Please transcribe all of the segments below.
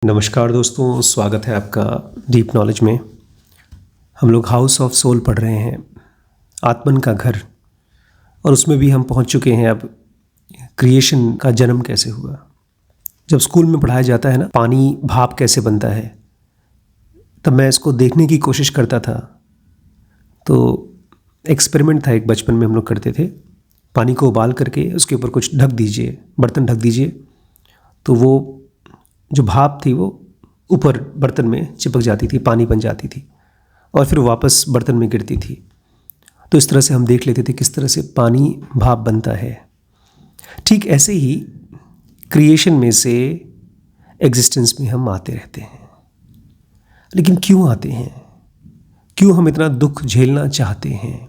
नमस्कार दोस्तों, स्वागत है आपका डीप नॉलेज में। हम लोग हाउस ऑफ सोल पढ़ रहे हैं, आत्मन का घर, और उसमें भी हम पहुंच चुके हैं अब क्रिएशन का जन्म कैसे हुआ। जब स्कूल में पढ़ाया जाता है ना, पानी भाप कैसे बनता है, तब मैं इसको देखने की कोशिश करता था। तो एक्सपेरिमेंट था एक, बचपन में हम लोग करते थे। पानी को उबाल करके उसके ऊपर कुछ ढक दीजिए, बर्तन ढक दीजिए, तो वो जो भाप थी वो ऊपर बर्तन में चिपक जाती थी, पानी बन जाती थी और फिर वापस बर्तन में गिरती थी। तो इस तरह से हम देख लेते थे किस तरह से पानी भाप बनता है। ठीक ऐसे ही क्रिएशन में से एग्जिस्टेंस में हम आते रहते हैं। लेकिन क्यों आते हैं? क्यों हम इतना दुख झेलना चाहते हैं?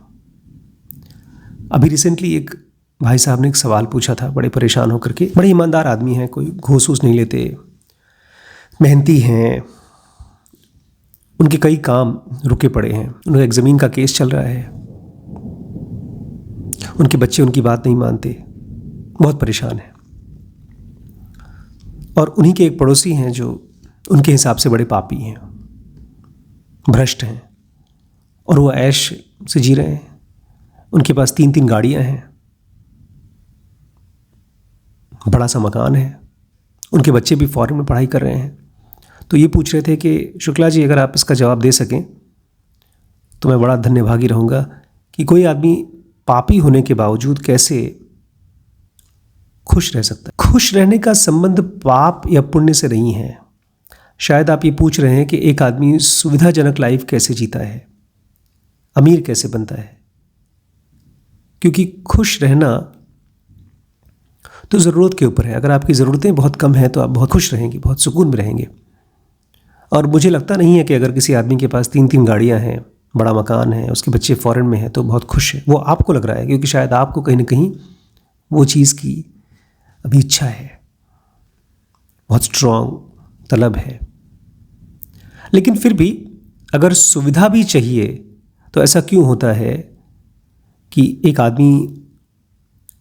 अभी रिसेंटली एक भाई साहब ने एक सवाल पूछा था, बड़े परेशान होकर के। बड़े ईमानदार आदमी हैं, कोई घूस वूस नहीं लेते, मेहनती हैं। उनके कई काम रुके पड़े हैं, उनका एक ज़मीन का केस चल रहा है, उनके बच्चे उनकी बात नहीं मानते, बहुत परेशान हैं। और उन्हीं के एक पड़ोसी हैं जो उनके हिसाब से बड़े पापी हैं, भ्रष्ट हैं, और वो ऐश से जी रहे हैं। उनके पास 3-3 गाड़ियां हैं, बड़ा सा मकान है, उनके बच्चे भी फॉरेन में पढ़ाई कर रहे हैं। तो ये पूछ रहे थे कि शुक्ला जी, अगर आप इसका जवाब दे सकें तो मैं बड़ा धन्यभागी रहूँगा कि कोई आदमी पापी होने के बावजूद कैसे खुश रह सकता है। खुश रहने का संबंध पाप या पुण्य से नहीं है। शायद आप ये पूछ रहे हैं कि एक आदमी सुविधाजनक लाइफ कैसे जीता है, अमीर कैसे बनता है। क्योंकि खुश रहना तो ज़रूरत के ऊपर है। अगर आपकी ज़रूरतें बहुत कम हैं तो आप बहुत खुश रहेंगे, बहुत सुकून में रहेंगे। और मुझे लगता नहीं है कि अगर किसी आदमी के पास 3-3 गाड़ियां हैं, बड़ा मकान है, उसके बच्चे फॉरेन में हैं, तो बहुत खुश है। वो आपको लग रहा है, क्योंकि शायद आपको कहीं ना कहीं वो चीज़ की अभी इच्छा है, बहुत स्ट्रॉन्ग तलब है। लेकिन फिर भी अगर सुविधा भी चाहिए तो ऐसा क्यों होता है कि एक आदमी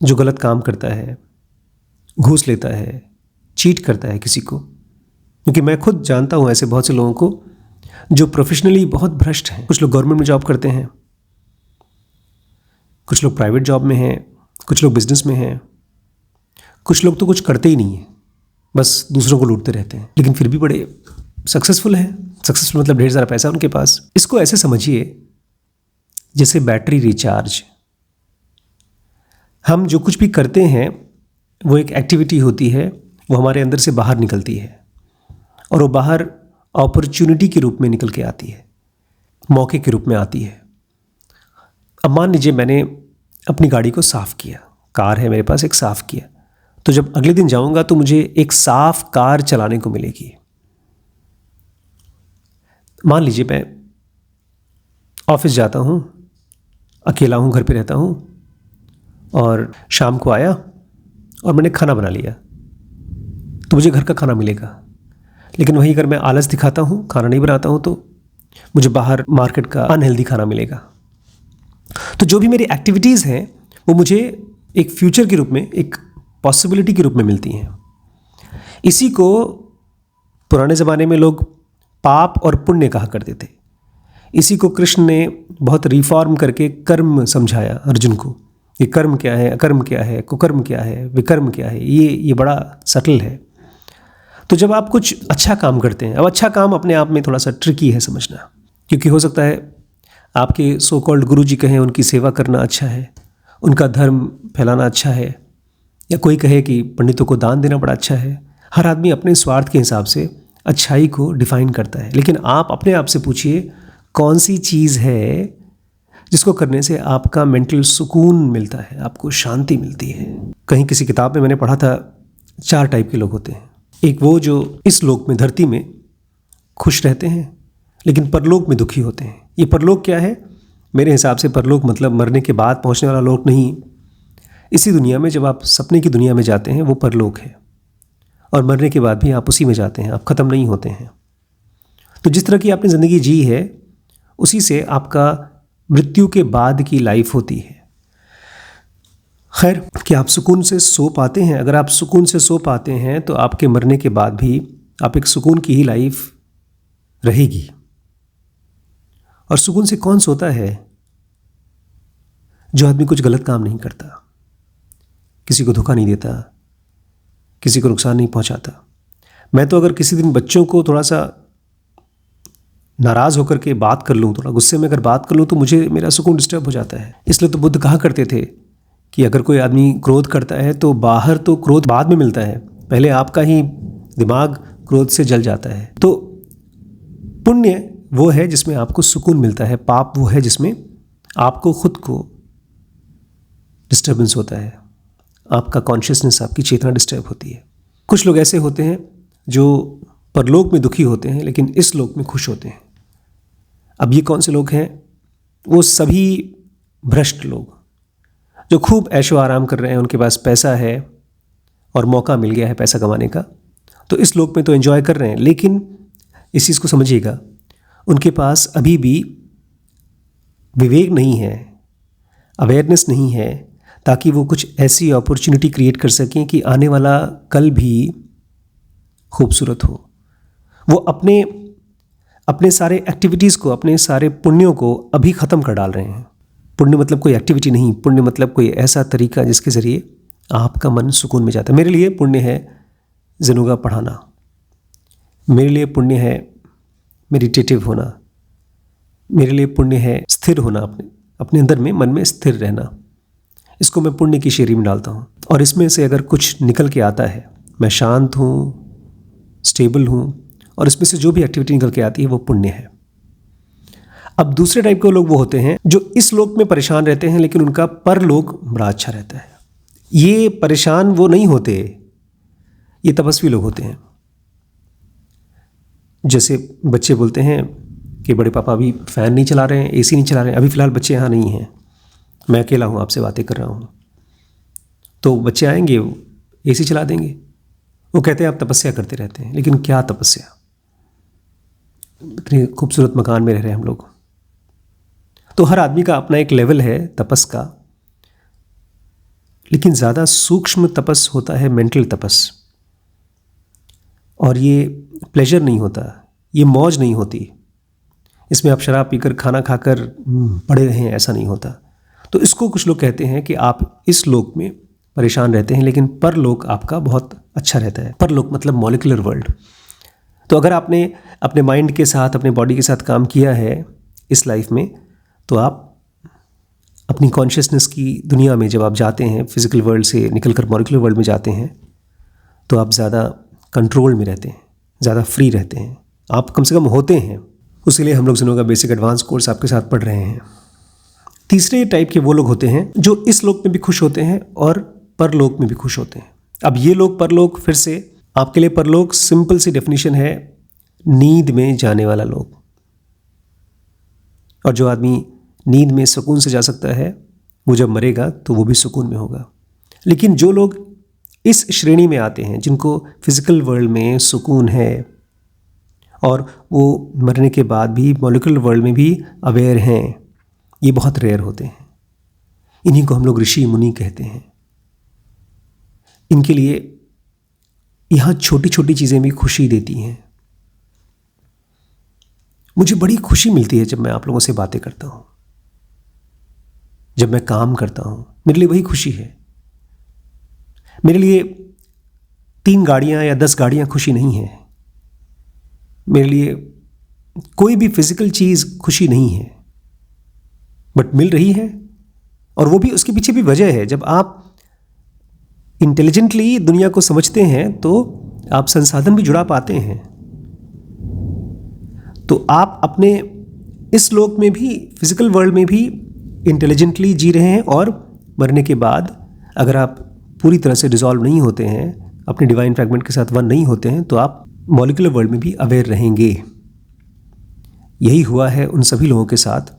जो गलत काम करता है, घूस लेता है, चीट करता है किसी को, क्योंकि मैं खुद जानता हूँ ऐसे बहुत से लोगों को जो प्रोफेशनली बहुत भ्रष्ट हैं। कुछ लोग गवर्नमेंट में जॉब करते हैं, कुछ लोग प्राइवेट जॉब में हैं, कुछ लोग बिजनेस में हैं, कुछ लोग तो कुछ करते ही नहीं हैं, बस दूसरों को लूटते रहते हैं, लेकिन फिर भी बड़े सक्सेसफुल हैं। सक्सेसफुल मतलब ढेर सारा पैसा उनके पास। इसको ऐसे समझिए जैसे बैटरी रिचार्ज। हम जो कुछ भी करते हैं वो एक एक्टिविटी होती है, वो हमारे अंदर से बाहर निकलती है, और वो बाहर अपॉर्चुनिटी के रूप में निकल के आती है, मौके के रूप में आती है। अब मान लीजिए मैंने अपनी गाड़ी को साफ़ किया, कार है मेरे पास, एक साफ़ किया, तो जब अगले दिन जाऊंगा तो मुझे एक साफ़ कार चलाने को मिलेगी। मान लीजिए मैं ऑफिस जाता हूँ, अकेला हूँ, घर पे रहता हूँ, और शाम को आया और मैंने खाना बना लिया, तो मुझे घर का खाना मिलेगा। लेकिन वहीं अगर मैं आलस दिखाता हूँ, खाना नहीं बनाता हूँ, तो मुझे बाहर मार्केट का अनहेल्दी खाना मिलेगा। तो जो भी मेरी एक्टिविटीज़ हैं वो मुझे एक फ्यूचर के रूप में, एक पॉसिबिलिटी के रूप में मिलती हैं। इसी को पुराने ज़माने में लोग पाप और पुण्य कहा करते थे। इसी को कृष्ण ने बहुत रिफॉर्म करके कर्म समझाया अर्जुन को। ये कर्म क्या है, अकर्म क्या है, कुकर्म क्या है, विकर्म क्या है, ये बड़ा सटल है। तो जब आप कुछ अच्छा काम करते हैं, अब अच्छा काम अपने आप में थोड़ा सा ट्रिकी है समझना, क्योंकि हो सकता है आपके सो कॉल्ड गुरु जी कहें उनकी सेवा करना अच्छा है, उनका धर्म फैलाना अच्छा है, या कोई कहे कि पंडितों को दान देना बड़ा अच्छा है। हर आदमी अपने स्वार्थ के हिसाब से अच्छाई को डिफाइन करता है। लेकिन आप अपने आप से पूछिए, कौन सी चीज़ है जिसको करने से आपका मेंटल सुकून मिलता है, आपको शांति मिलती है। कहीं किसी किताब में मैंने पढ़ा था 4 टाइप के लोग होते हैं। एक वो जो इस लोक में, धरती में खुश रहते हैं लेकिन परलोक में दुखी होते हैं। ये परलोक क्या है? मेरे हिसाब से परलोक मतलब मरने के बाद पहुंचने वाला लोक नहीं। इसी दुनिया में जब आप सपने की दुनिया में जाते हैं वो परलोक है, और मरने के बाद भी आप उसी में जाते हैं, आप ख़त्म नहीं होते हैं। तो जिस तरह की आपने ज़िंदगी जी है उसी से आपका मृत्यु के बाद की लाइफ होती है। खैर, कि आप सुकून से सो पाते हैं? अगर आप सुकून से सो पाते हैं तो आपके मरने के बाद भी आप एक सुकून की ही लाइफ रहेगी। और सुकून से कौन सोता है? जो आदमी कुछ गलत काम नहीं करता, किसी को धोखा नहीं देता, किसी को नुकसान नहीं पहुंचाता। मैं तो अगर किसी दिन बच्चों को थोड़ा सा नाराज़ होकर के बात कर लूँ, थोड़ा गुस्से में अगर बात कर लूँ, तो मुझे मेरा सुकून डिस्टर्ब हो जाता है। इसलिए तो बुद्ध कहा करते थे कि अगर कोई आदमी क्रोध करता है तो बाहर तो क्रोध बाद में मिलता है, पहले आपका ही दिमाग क्रोध से जल जाता है। तो पुण्य वो है जिसमें आपको सुकून मिलता है, पाप वो है जिसमें आपको खुद को डिस्टर्बेंस होता है, आपका कॉन्शियसनेस, आपकी चेतना डिस्टर्ब होती है। कुछ लोग ऐसे होते हैं जो परलोक में दुखी होते हैं लेकिन इस लोक में खुश होते हैं। अब ये कौन से लोग हैं? वो सभी भ्रष्ट लोग जो खूब ऐशो आराम कर रहे हैं, उनके पास पैसा है और मौका मिल गया है पैसा कमाने का, तो इस लोक में तो एंजॉय कर रहे हैं। लेकिन इस चीज़ को समझिएगा, उनके पास अभी भी विवेक नहीं है, अवेयरनेस नहीं है, ताकि वो कुछ ऐसी अपॉर्चुनिटी क्रिएट कर सकें कि आने वाला कल भी खूबसूरत हो। वो अपने सारे एक्टिविटीज़ को, अपने सारे पुण्यों को अभी ख़त्म कर डाल रहे हैं। पुण्य मतलब कोई एक्टिविटी नहीं, पुण्य मतलब कोई ऐसा तरीका जिसके ज़रिए आपका मन सुकून में जाता है। मेरे लिए पुण्य है ज़ेनुगा पढ़ाना, मेरे लिए पुण्य है मेडिटेटिव होना, मेरे लिए पुण्य है स्थिर होना, अपने अंदर में, मन में स्थिर रहना। इसको मैं पुण्य की श्रेणी में डालता हूँ। और इसमें से अगर कुछ निकल के आता है, मैं शांत हूँ, स्टेबल हूँ, और इसमें से जो भी एक्टिविटी निकल के आती है वो पुण्य है। अब दूसरे टाइप के लोग वो होते हैं जो इस लोक में परेशान रहते हैं लेकिन उनका परलोक बड़ा अच्छा रहता है। ये परेशान वो नहीं होते, ये तपस्वी लोग होते हैं। जैसे बच्चे बोलते हैं कि बड़े पापा अभी फ़ैन नहीं चला रहे हैं, एसी नहीं चला रहे हैं, अभी फ़िलहाल बच्चे यहाँ नहीं हैं, मैं अकेला हूँ, आपसे बातें कर रहा हूँ। तो बच्चे आएंगे, एसी चला देंगे। वो कहते हैं आप तपस्या करते रहते हैं, लेकिन क्या तपस्या? इतने खूबसूरत मकान में रह रहे हैं हम लोग। तो हर आदमी का अपना एक लेवल है तपस का, लेकिन ज़्यादा सूक्ष्म तपस होता है मेंटल तपस। और ये प्लेजर नहीं होता, ये मौज नहीं होती, इसमें आप शराब पीकर खाना खाकर पड़े रहें, ऐसा नहीं होता। तो इसको कुछ लोग कहते हैं कि आप इस लोक में परेशान रहते हैं लेकिन परलोक आपका बहुत अच्छा रहता है। परलोक मतलब मॉलिक्यूलर वर्ल्ड। तो अगर आपने अपने माइंड के साथ, अपने बॉडी के साथ काम किया है इस लाइफ में, तो आप अपनी कॉन्शियसनेस की दुनिया में जब आप जाते हैं, फिजिकल वर्ल्ड से निकलकर मॉलिक्यूलर वर्ल्ड में जाते हैं, तो आप ज़्यादा कंट्रोल में रहते हैं, ज़्यादा फ्री रहते हैं, आप कम से कम होते हैं। उसके लिए हम लोग ज़ेनुगा बेसिक एडवांस कोर्स आपके साथ पढ़ रहे हैं। तीसरे टाइप के वो लोग होते हैं जो इस लोक में भी खुश होते हैं और परलोक में भी खुश होते हैं। अब ये लोग परलोक, फिर से आपके लिए परलोक सिंपल सी डेफिनेशन है, नींद में जाने वाला लोग। और जो आदमी नींद में सुकून से जा सकता है, वो जब मरेगा तो वो भी सुकून में होगा। लेकिन जो लोग इस श्रेणी में आते हैं, जिनको फिजिकल वर्ल्ड में सुकून है और वो मरने के बाद भी मॉलिक्यूलर वर्ल्ड में भी अवेयर हैं, ये बहुत रेयर होते हैं। इन्हीं को हम लोग ऋषि मुनि कहते हैं। इनके लिए यहाँ छोटी छोटी चीज़ें भी खुशी देती हैं। मुझे बड़ी खुशी मिलती है जब मैं आप लोगों से बातें करता हूँ, जब मैं काम करता हूँ, मेरे लिए वही खुशी है। मेरे लिए 3 गाड़ियाँ या 10 गाड़ियाँ खुशी नहीं है। मेरे लिए कोई भी फिजिकल चीज़ खुशी नहीं है, बट मिल रही है। और वो भी, उसके पीछे भी वजह है। जब आप इंटेलिजेंटली दुनिया को समझते हैं तो आप संसाधन भी जुड़ा पाते हैं। तो आप अपने इस लोक में भी, फिजिकल वर्ल्ड में भी इंटेलिजेंटली जी रहे हैं, और मरने के बाद अगर आप पूरी तरह से डिसॉल्व नहीं होते हैं, अपने डिवाइन फ्रैगमेंट के साथ वन नहीं होते हैं, तो आप मॉलिक्यूलर वर्ल्ड में भी अवेयर रहेंगे। यही हुआ है उन सभी लोगों के साथ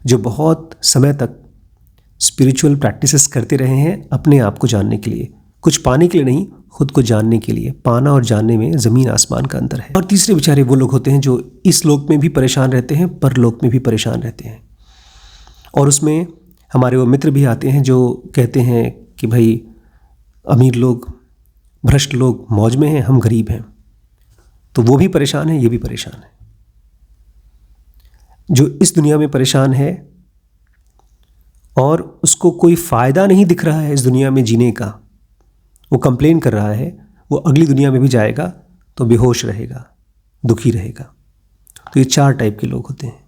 जो बहुत समय तक स्पिरिचुअल प्रैक्टिसेस करते रहे हैं अपने आप को जानने के लिए, कुछ पाने के लिए नहीं, खुद को जानने के लिए। पाना और जानने में ज़मीन आसमान का अंतर है। और तीसरे बेचारे वो लोग होते हैं जो इस लोक में भी परेशान रहते हैं, परलोक में भी परेशान रहते हैं। और उसमें हमारे वो मित्र भी आते हैं जो कहते हैं कि भाई अमीर लोग, भ्रष्ट लोग मौज में हैं, हम गरीब हैं। तो वो भी परेशान है, ये भी परेशान है। जो इस दुनिया में परेशान है और उसको कोई फ़ायदा नहीं दिख रहा है इस दुनिया में जीने का, वो कंप्लेन कर रहा है, वो अगली दुनिया में भी जाएगा तो बेहोश रहेगा, दुखी रहेगा। तो ये 4 टाइप के लोग होते हैं।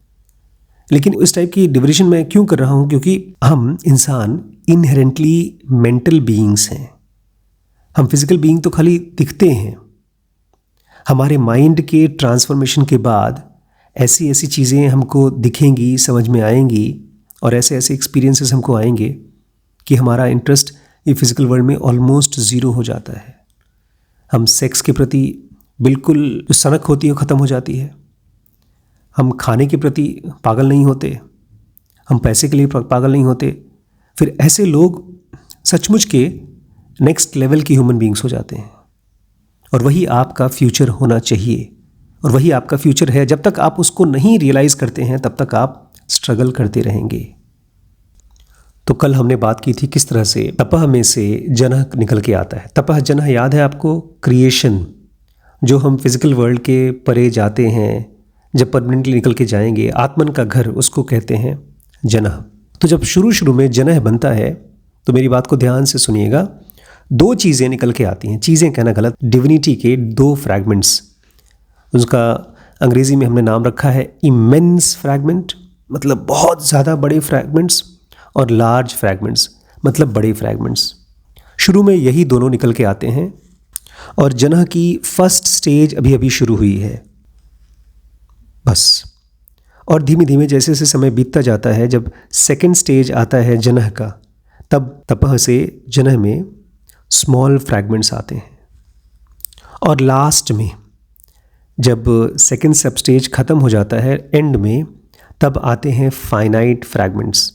लेकिन इस टाइप की डिविजन मैं क्यों कर रहा हूँ? क्योंकि हम इंसान इनहेरेंटली मेंटल बीइंग्स हैं। हम फिजिकल बीइंग तो खाली दिखते हैं। हमारे माइंड के ट्रांसफॉर्मेशन के बाद ऐसी ऐसी चीज़ें हमको दिखेंगी, समझ में आएंगी, और ऐसे ऐसे एक्सपीरियंसेस हमको आएंगे कि हमारा इंटरेस्ट ये फिजिकल वर्ल्ड में ऑलमोस्ट ज़ीरो हो जाता है। हम सेक्स के प्रति बिल्कुल जो सनक होती है वो ख़त्म हो जाती है। हम खाने के प्रति पागल नहीं होते, हम पैसे के लिए पागल नहीं होते। फिर ऐसे लोग सचमुच के नेक्स्ट लेवल की ह्यूमन बीइंग्स हो जाते हैं। और वही आपका फ्यूचर होना चाहिए, और वही आपका फ्यूचर है। जब तक आप उसको नहीं रियलाइज़ करते हैं तब तक आप स्ट्रगल करते रहेंगे। तो कल हमने बात की थी किस तरह से तपह में से जनः निकल के आता है। तपह जनः याद है आपको? क्रिएशन, जो हम फिजिकल वर्ल्ड के परे जाते हैं, जब परमानेंटली निकल के जाएंगे, आत्मन का घर, उसको कहते हैं जनः। तो जब शुरू में जनः बनता है तो मेरी बात को ध्यान से सुनिएगा। 2 चीज़ें निकल के आती हैं। चीज़ें कहना गलत, डिविनिटी के 2 फ्रैगमेंट्स। उसका अंग्रेज़ी में हमने नाम रखा है इमेंस फ्रैगमेंट, मतलब बहुत ज़्यादा बड़े फ्रैगमेंट्स, और लार्ज फ्रैगमेंट्स, मतलब बड़े फ्रैगमेंट्स। शुरू में यही दोनों निकल के आते हैं। और जनः की फर्स्ट स्टेज अभी अभी शुरू हुई है बस। और धीमे धीमे जैसे जैसे समय बीतता जाता है, जब सेकंड स्टेज आता है जनः का, तब तपह से जनः में स्मॉल फ्रैगमेंट्स आते हैं। और लास्ट में जब सेकंड सब स्टेज ख़त्म हो जाता है, एंड में, तब आते हैं फाइनाइट फ्रैगमेंट्स।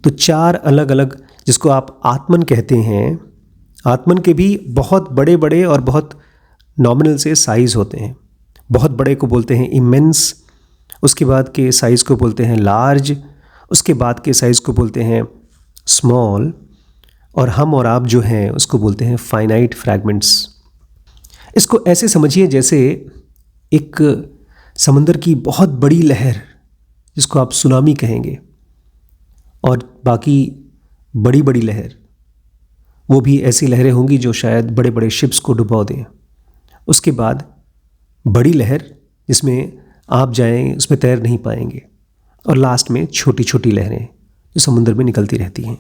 तो 4 अलग अलग, जिसको आप आत्मन कहते हैं, आत्मन के भी बहुत बड़े बड़े और बहुत नॉमिनल से साइज़ होते हैं। बहुत बड़े को बोलते हैं इमेंस, उसके बाद के साइज़ को बोलते हैं लार्ज, उसके बाद के साइज़ को बोलते हैं स्मॉल, और हम और आप जो हैं उसको बोलते हैं फाइनाइट फ्रैगमेंट्स। इसको ऐसे समझिए जैसे एक समंदर की बहुत बड़ी लहर, जिसको आप सुनामी कहेंगे, और बाकी बड़ी बड़ी लहर, वो भी ऐसी लहरें होंगी जो शायद बड़े बड़े शिप्स को डुबो दें। उसके बाद बड़ी लहर जिसमें आप जाएं उसमें तैर नहीं पाएंगे, और लास्ट में छोटी छोटी लहरें जो समुद्र में निकलती रहती हैं।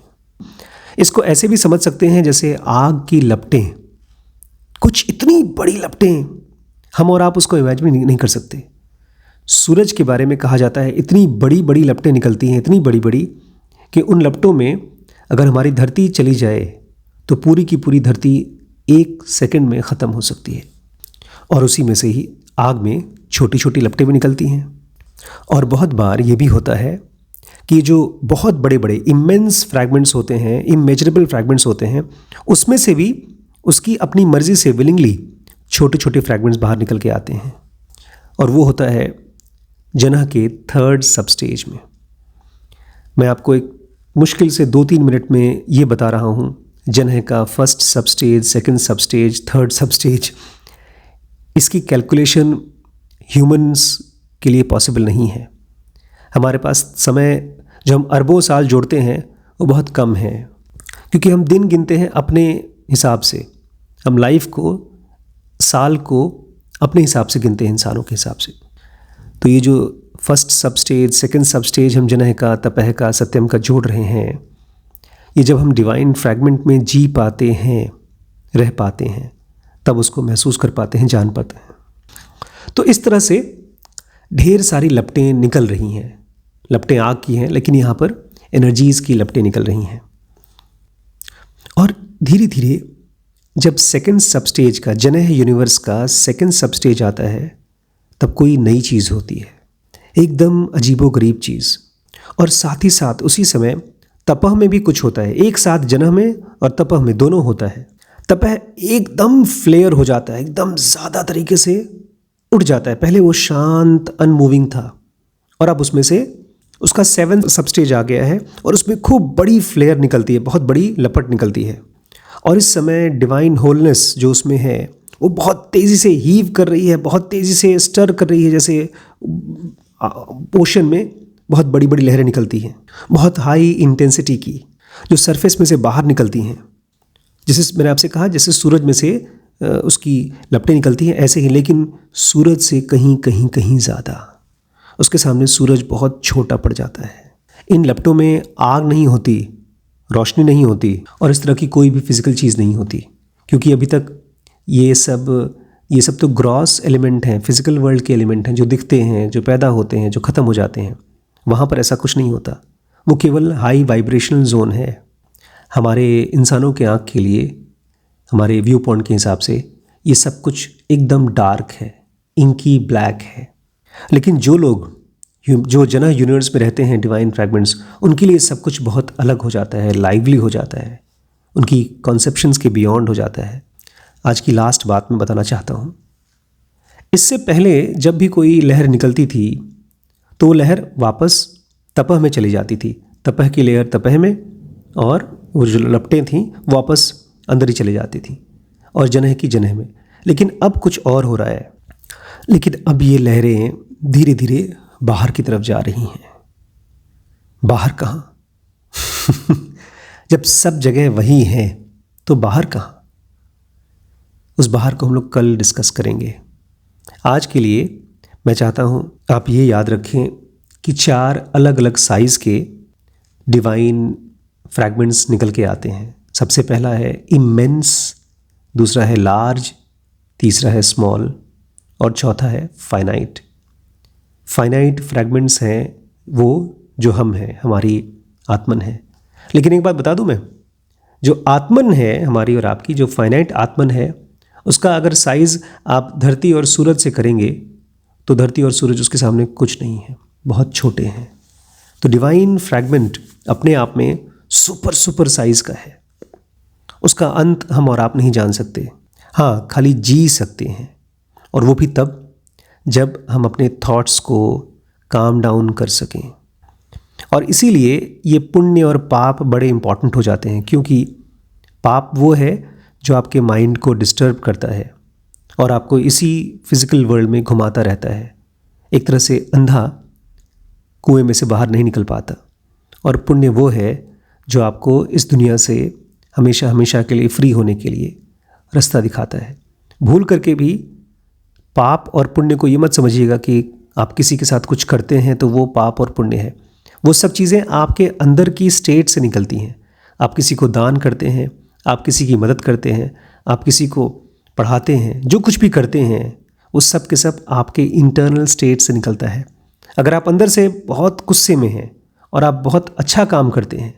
इसको ऐसे भी समझ सकते हैं जैसे आग की लपटें, कुछ इतनी बड़ी लपटें, हम और आप उसको इमेजिन नहीं कर सकते। सूरज के बारे में कहा जाता है इतनी बड़ी बड़ी लपटें निकलती हैं, इतनी बड़ी बड़ी कि उन लपटों में अगर हमारी धरती चली जाए तो पूरी की पूरी धरती 1 सेकंड में ख़त्म हो सकती है। और उसी में से ही आग में छोटी छोटी लपटें भी निकलती हैं। और बहुत बार ये भी होता है कि जो बहुत बड़े बड़े इमेंस फ्रैगमेंट्स होते हैं, इमेजरेबल फ्रैगमेंट्स होते हैं, उसमें से भी उसकी अपनी मर्ज़ी से विलिंगली छोटे छोटे फ्रैगमेंट्स बाहर निकल के आते हैं। और वो होता है जनः के 3rd सब स्टेज में। मैं आपको एक मुश्किल से 2-3 मिनट में ये बता रहा हूँ जनः का 1st सब स्टेज, 2nd सब स्टेज, 3rd सब स्टेज। इसकी कैलकुलेशन ह्यूमंस के लिए पॉसिबल नहीं है। हमारे पास समय जो हम अरबों साल जोड़ते हैं वो बहुत कम है, क्योंकि हम दिन गिनते हैं अपने हिसाब से। हम लाइफ को, साल को अपने हिसाब से गिनते हैं, इंसानों के हिसाब से। तो ये जो 1st सब स्टेज, 2nd सब स्टेज हम जनः का, तपह का, सत्यम का जोड़ रहे हैं, ये जब हम डिवाइन फ्रैगमेंट में जी पाते हैं, रह पाते हैं, तब उसको महसूस कर पाते हैं, जान पाते हैं। तो इस तरह से ढेर सारी लपटें निकल रही हैं। लपटें आग की हैं, लेकिन यहाँ पर एनर्जीज़ की लपटें निकल रही हैं। और धीरे धीरे जब 2nd सब स्टेज का, जनः यूनिवर्स का 2nd सब स्टेज आता है, तब कोई नई चीज़ होती है, एकदम अजीबोगरीब चीज़। और साथ ही साथ उसी समय तपह में भी कुछ होता है। एक साथ जनः में और तपह में दोनों होता है। तपह एकदम फ्लेयर हो जाता है, एकदम ज़्यादा तरीके से उठ जाता है। पहले वो शांत अनमूविंग था, और अब उसमें से उसका 7th सब स्टेज आ गया है, और उसमें खूब बड़ी फ्लेयर निकलती है, बहुत बड़ी लपट निकलती है। और इस समय डिवाइन होलनेस जो उसमें है वो बहुत तेज़ी से हीव कर रही है, बहुत तेज़ी से स्टर कर रही है, जैसे ओशन में बहुत बड़ी बड़ी लहरें निकलती हैं, बहुत हाई इंटेंसिटी की, जो सरफेस में से बाहर निकलती हैं। जैसे मैंने आपसे कहा, जैसे सूरज में से उसकी लपटें निकलती हैं, ऐसे ही, लेकिन सूरज से कहीं कहीं कहीं ज़्यादा। उसके सामने सूरज बहुत छोटा पड़ जाता है। इन लपटों में आग नहीं होती, रोशनी नहीं होती, और इस तरह की कोई भी फिज़िकल चीज़ नहीं होती, क्योंकि अभी तक ये सब तो ग्रॉस एलिमेंट हैं, फिज़िकल वर्ल्ड के एलिमेंट हैं, जो दिखते हैं, जो पैदा होते हैं, जो ख़त्म हो जाते हैं। वहाँ पर ऐसा कुछ नहीं होता। वो केवल हाई वाइब्रेशनल जोन है। हमारे इंसानों के आँख के लिए, हमारे व्यू पॉइंट के हिसाब से ये सब कुछ एकदम डार्क है, इंकी ब्लैक है। लेकिन जो जना यूनिवर्स में रहते हैं, डिवाइन फ्रैगमेंट्स, उनके लिए सब कुछ बहुत अलग हो जाता है, लाइवली हो जाता है, उनकी कॉन्सेप्शंस के बियॉन्ड हो जाता है। आज की लास्ट बात मैं बताना चाहता हूँ। इससे पहले जब भी कोई लहर निकलती थी तो वो लहर वापस तपह में चली जाती थी, तपह की लेयर तपह में, और वो जो लपटें थीं वापस अंदर ही चली जाती थी, और जन्ह की जन्ह में। लेकिन अब कुछ और हो रहा है। लेकिन अब ये लहरें धीरे धीरे बाहर की तरफ जा रही हैं। बाहर कहाँ? जब सब जगह वही है तो बाहर कहाँ? उस बाहर को हम लोग कल डिस्कस करेंगे। आज के लिए मैं चाहता हूँ आप ये याद रखें कि 4 अलग अलग साइज़ के डिवाइन फ्रैगमेंट्स निकल के आते हैं। सबसे पहला है इमेंस, दूसरा है लार्ज, तीसरा है स्मॉल, और चौथा है फाइनाइट। फाइनाइट फ्रैगमेंट्स हैं वो जो हम हैं, हमारी आत्मन है। लेकिन एक बात बता दूं मैं, जो आत्मन है हमारी और आपकी, जो फाइनाइट आत्मन है, उसका अगर साइज़ आप धरती और सूरज से करेंगे तो धरती और सूरज उसके सामने कुछ नहीं है, बहुत छोटे हैं। तो डिवाइन फ्रैगमेंट अपने आप में सुपर साइज़ का है। उसका अंत हम और आप नहीं जान सकते। हाँ, खाली जी सकते हैं, और वो भी तब जब हम अपने थॉट्स को काम डाउन कर सकें। और इसीलिए ये पुण्य और पाप बड़े इंपॉर्टेंट हो जाते हैं, क्योंकि पाप वो है जो आपके माइंड को डिस्टर्ब करता है और आपको इसी फिज़िकल वर्ल्ड में घुमाता रहता है। एक तरह से अंधा कुएं में से बाहर नहीं निकल पाता। और पुण्य वो है जो आपको इस दुनिया से हमेशा हमेशा के लिए फ्री होने के लिए रास्ता दिखाता है। भूल करके भी पाप और पुण्य को ये मत समझिएगा कि आप किसी के साथ कुछ करते हैं तो वो पाप और पुण्य है। वो सब चीज़ें आपके अंदर की स्टेट से निकलती हैं। आप किसी को दान करते हैं, आप किसी की मदद करते हैं, आप किसी को पढ़ाते हैं, जो कुछ भी करते हैं वो सब के सब आपके इंटरनल स्टेट से निकलता है। अगर आप अंदर से बहुत गुस्से में हैं और आप बहुत अच्छा काम करते हैं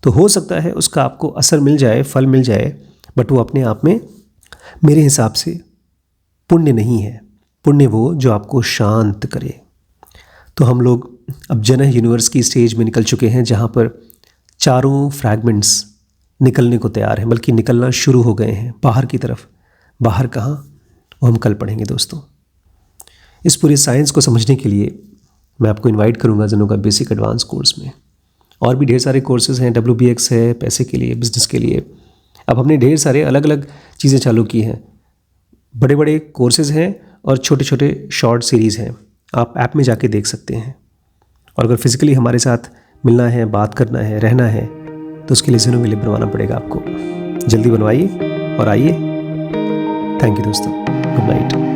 तो हो सकता है उसका आपको असर मिल जाए, फल मिल जाए, बट वो अपने आप में मेरे हिसाब से पुण्य नहीं है। पुण्य वो जो आपको शांत करे। तो हम लोग अब जन यूनिवर्स की स्टेज में निकल चुके हैं, जहाँ पर चारों फ्रैगमेंट्स निकलने को तैयार हैं, बल्कि निकलना शुरू हो गए हैं बाहर की तरफ। बाहर कहाँ, वो हम कल पढ़ेंगे दोस्तों। इस पूरे साइंस को समझने के लिए मैं आपको इनवाइट करूँगा जनोगा बेसिक एडवांस कोर्स में। और भी ढेर सारे कोर्सेज़ हैं, WBX है पैसे के लिए, बिजनेस के लिए। अब हमने ढेर सारे अलग अलग चीज़ें चालू की हैं। बड़े बड़े कोर्सेज़ हैं और छोटे छोटे शॉर्ट सीरीज़ हैं। आप ऐप में जाके देख सकते हैं। और अगर फिज़िकली हमारे साथ मिलना है, बात करना है, रहना है, तो उसके लिए ज़रूर मिले बनवाना पड़ेगा आपको। जल्दी बनवाइए और आइए। थैंक यू दोस्तों, गुड नाइट।